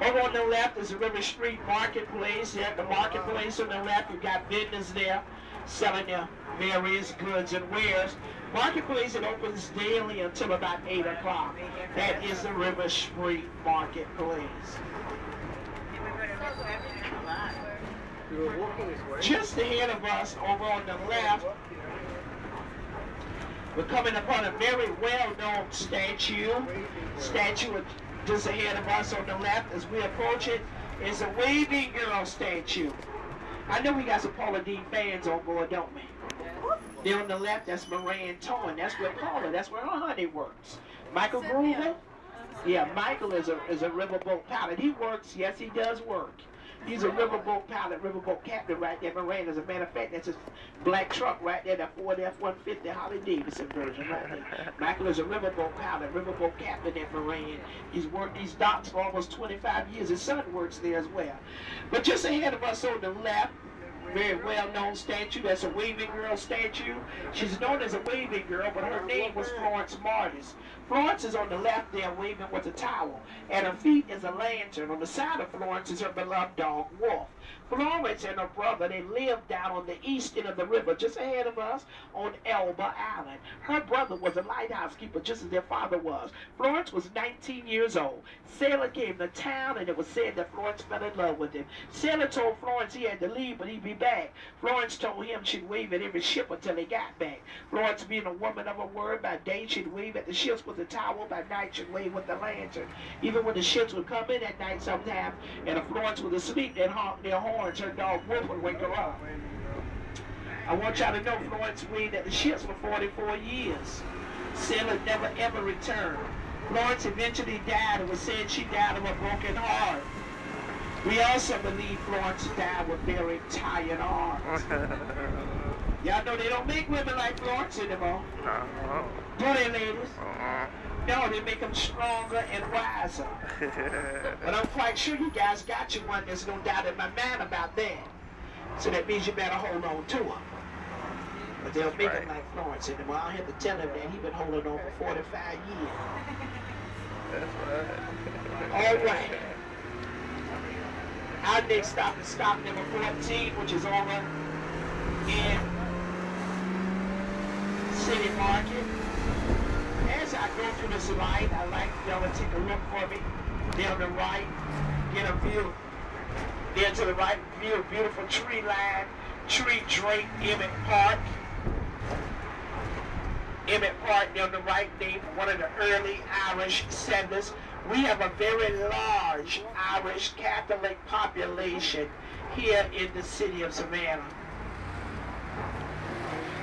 Over on the left is the River Street Marketplace. At the marketplace on the left, you've got vendors there selling their various goods and wares. Marketplace, it opens daily until about 8 o'clock. That is the River Street Marketplace. Just ahead of us, over on the left, we're coming upon a very well-known statue. Statue just ahead of us on the left as we approach it is a waving girl statue. I know we got some Paula Dean fans on board, don't we? There on the left, that's Moran Towing. That's where Paula, that's where her honey works. Michael Groover? Yeah, Michael is a riverboat pilot. He works, yes, he does work. He's a riverboat pilot, riverboat captain right there, Moran. As a matter of fact, that's his black truck right there, that Ford F-150 Harley Davidson version right there. Michael is a riverboat pilot, riverboat captain at Moran. He's worked these docks for almost 25 years. His son works there as well. But just ahead of us on the left, very well-known statue. That's a waving girl statue. She's known as a waving girl, but her name was Florence Martis. Florence is on the left there waving with a towel. At her feet is a lantern. On the side of Florence is her beloved dog, Wolf. Florence and her brother, they lived down on the east end of the river, just ahead of us on Elba Island. Her brother was a lighthouse keeper, just as their father was. Florence was 19 years old. Sailor came to town, and it was said that Florence fell in love with him. Sailor told Florence he had to leave, but he'd be back. Florence told him she'd wave at every ship until he got back. Florence, being a woman of her word, by day she'd wave at the ships with the towel, by night she'd wave with the lantern. Even when the ships would come in at night sometimes, and if Florence was asleep, they'd honk their horns. Her dog Wolf would wake her up. I want y'all to know Florence waved at the ships for 44 years. Sailor never ever returned. Florence eventually died. It was said she died of a broken heart. We also believe Florence died with very tired arms. Y'all know they don't make women like Florence anymore. Do they, ladies? No, they make them stronger and wiser. But I'm quite sure you guys got you one. There's no doubt in my mind about that. So that means you better hold on to them. But they'll make them like Florence anymore. I'll have to tell him that he's been holding on for 45 years. That's right. All right. Our next stop is stop number 14, which is over in City Market. As I go through this light, I'd like y'all to take a look for me. There on the right, get a view. There to the right, view a beautiful tree line, tree draped Emmett Park. Emmett Park, there on the right, named one of the early Irish settlers. We have a very large Irish Catholic population here in the city of Savannah.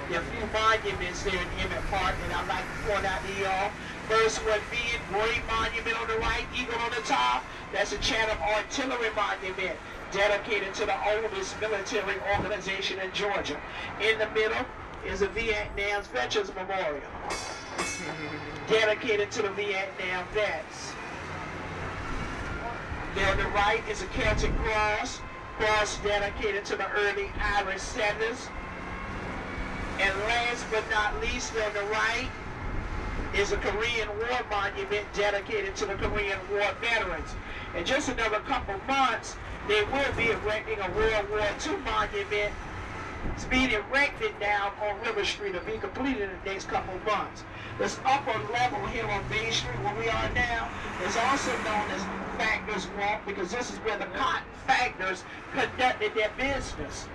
There are a few monuments there in Emmett Park that I'd like to point out to y'all. First one being Great Monument on the right, Eagle on the top. That's a Chatham Artillery Monument dedicated to the oldest military organization in Georgia. In the middle is a Vietnam Veterans Memorial dedicated to the Vietnam vets. There on the right is a Celtic cross dedicated to the early Irish settlers. And last but not least, on the right is a Korean War monument dedicated to the Korean War veterans. In just another couple months, they will be erecting a World War II monument. It's being erected down on River Street. It'll be completed in the next couple months. This upper level here on Main Street, where we are now, is also known as Factors Walk, because this is where the cotton factors conducted their business.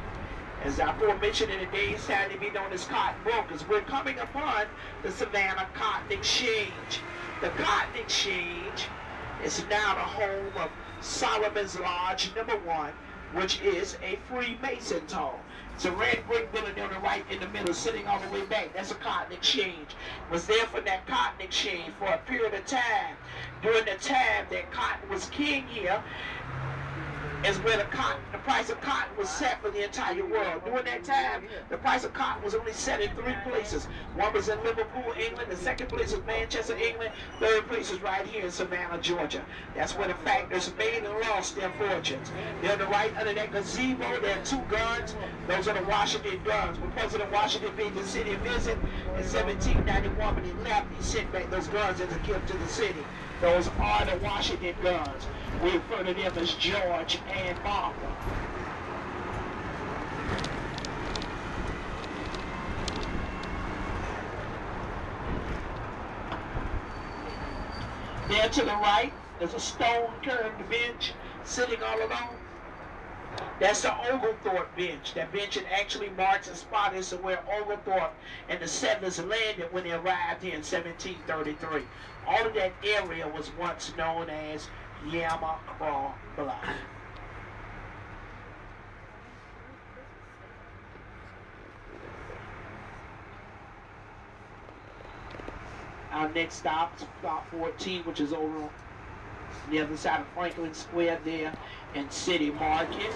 As I aforementioned, in the day's time, to be known as cotton brokers. We're coming upon the Savannah Cotton Exchange. The Cotton Exchange is now the home of Solomon's Lodge #1, which is a Freemason home. It's a red brick building on the right in the middle, sitting all the way back. That's a cotton exchange. Was there for that cotton exchange for a period of time. During the time that cotton was king here, is where the price of cotton was set for the entire world. During that time, the price of cotton was only set in 3 places. One was in Liverpool, England. The second place was Manchester, England. Third place is right here in Savannah, Georgia. That's where the factors made and lost their fortunes. There on the right under that gazebo, there are 2 guns. Those are the Washington guns. When President Washington paid the city a visit in 1791, when he left, he sent back those guns as a gift to the city. Those are the Washington guns. We refer to them as George and Martha. There to the right, there's a stone curved bench sitting all alone. That's the Oglethorpe bench. That bench it actually marks a spot as to where Oglethorpe and the settlers landed when they arrived here in 1733. All of that area was once known as Yamacraw Bluff. Our next stop is stop 14, which is over on the other side of Franklin Square there in City Market.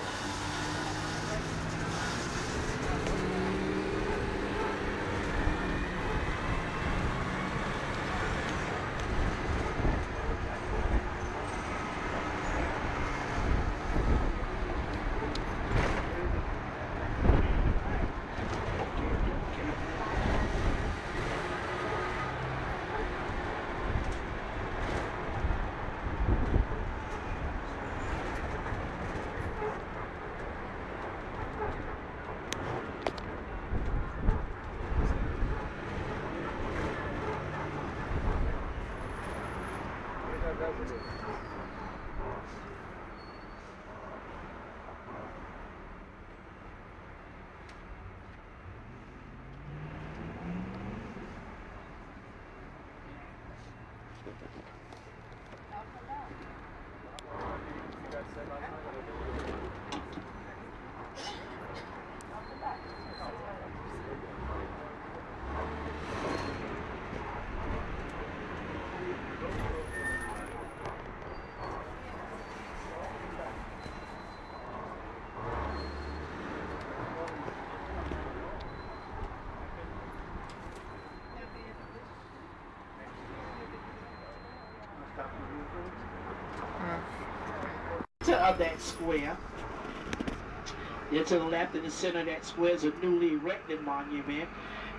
Of that square. There to the left in the center of that square is a newly erected monument.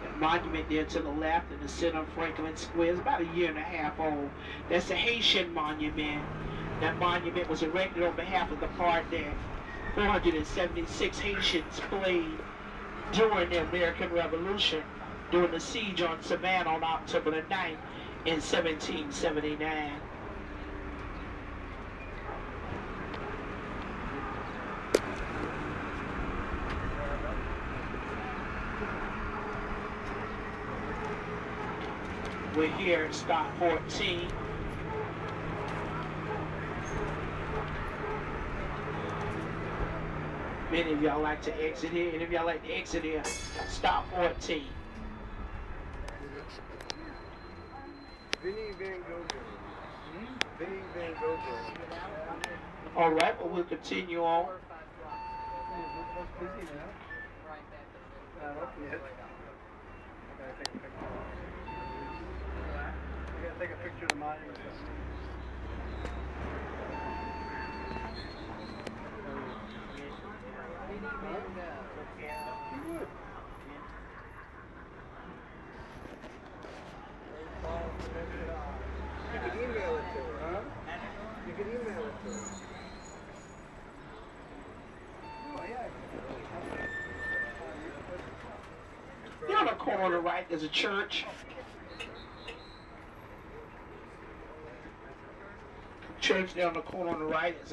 That monument there to the left in the center of Franklin Square is about 1.5 years old. That's a Haitian monument. That monument was erected on behalf of the part that 476 Haitians played during the American Revolution during the siege on Savannah on October the 9th in 1779. We're here at stop 14. Many of y'all like to exit here. Any of y'all like to exit here? Stop 14. All right, well, we'll continue on. Take a picture of the monument. You could email it to her, huh? You could email it to her. Here on the corner on the right, there's a church. Church there on the corner on the right is